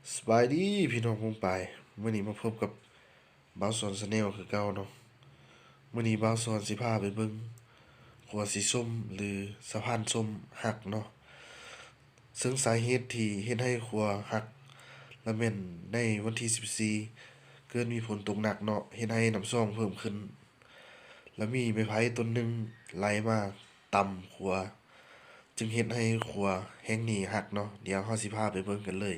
สบายดีพี่น้องพงไปมื้อนี้มาพบกับบ่าวสอนชาแนลคือเก่าเนาะมื้อนี้บ่าวสอนสิพาไปเบิ่งขัวสีส้มหรือสะพานส้มหักเนาะซึ่งสาเหตุที่เฮ็ดให้ขัวหักและแม่นในวันที่14เกิดมีฝนตกหนักเนาะเฮ็ดให้น้ำซ่องเพิ่มขึ้นและมีไม้ไผ่ต้นหนึ่งไหลมาต่ำขัวจึงเฮ็ดให้ขัวแห่งนี้หักเนาะเดี๋ยวเราสิพาไปเบิ่งกันเลย